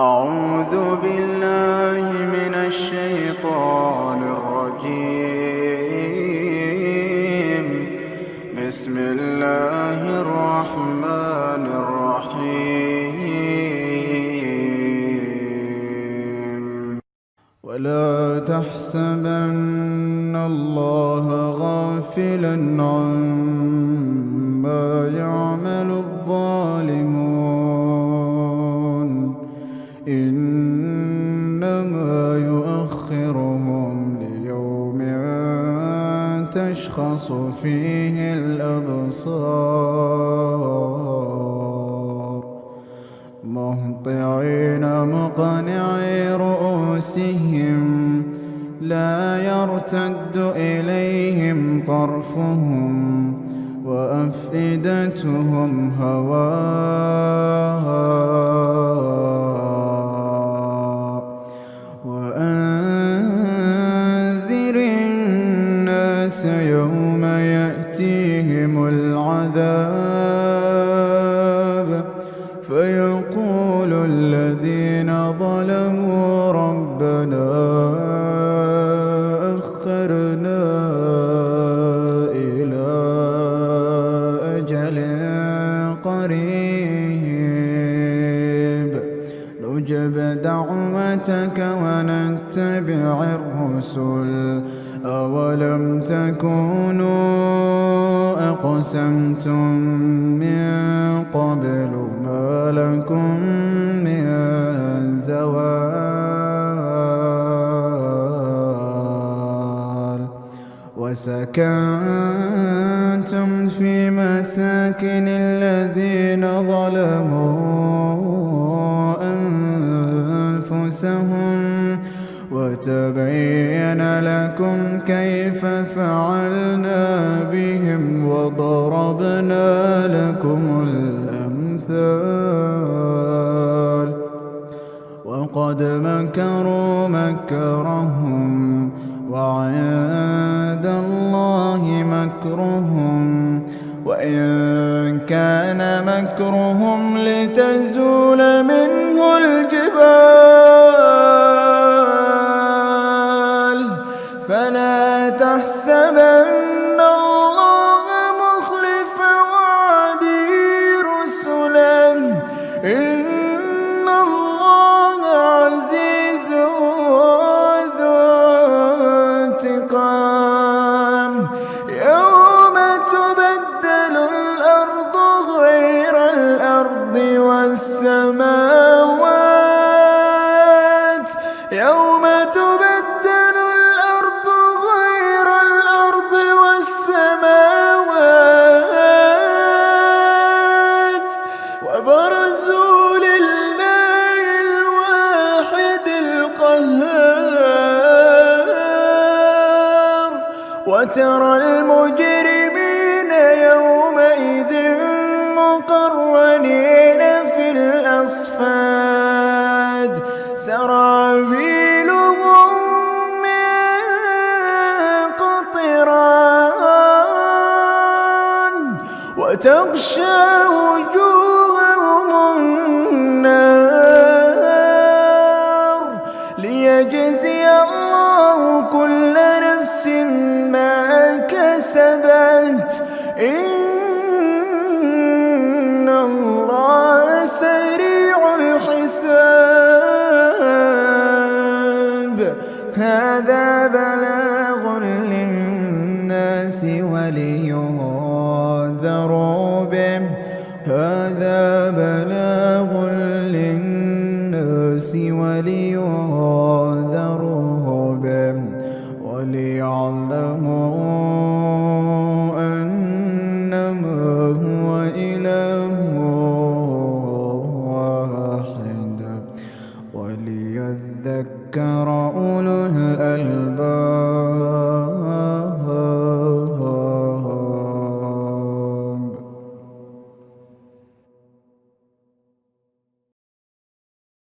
أعوذ بالله من الشيطان الرجيم. بسم الله الرحمن الرحيم. ولا تحسبن الله غافلا عما يعمل الظالمون، إنما يؤخرهم ليوم تشخص فيه الأبصار، مهطعين مقنعي رؤوسهم لا يرتد إليهم طرفهم وأفئدتهم هواء. وأنذر الناس يوم يأتيهم العذاب فيقول الذين ظلموا ربنا أخرنا إلى أجل قريب نجب دعوتك ونتبع الرسل، أولم تكونوا أقسمتم من قبل ما لكم من زوال، وسكنتم في مساكن الذين ظلموا أنفسهم وتبين لكم كيف فعلنا بهم وضربنا لكم الأمثال. وقد مكروا مكرهم وعند الله مكرهم، وإن كان مكرهم لتزول منه الجبال فلا تحسبن الله مخلف وعده رسله، إن الله عزيز ذو انتقام. يوم تبدل الأرض غير الأرض والسماوات، يوم تبدل الأرض غير الأرض والسماوات، وبرزوا لله الواحد القهار، وترى المجرمين يومئذ مقرنين في الأصفاد، سرابيلهم من قطران وتغشى وجوههم النار، ليجزي الله كل نفس ما كسبت، إن الله سريع الحساب. هذا بلاغ للناس ولينذروا به، هذا بلاغ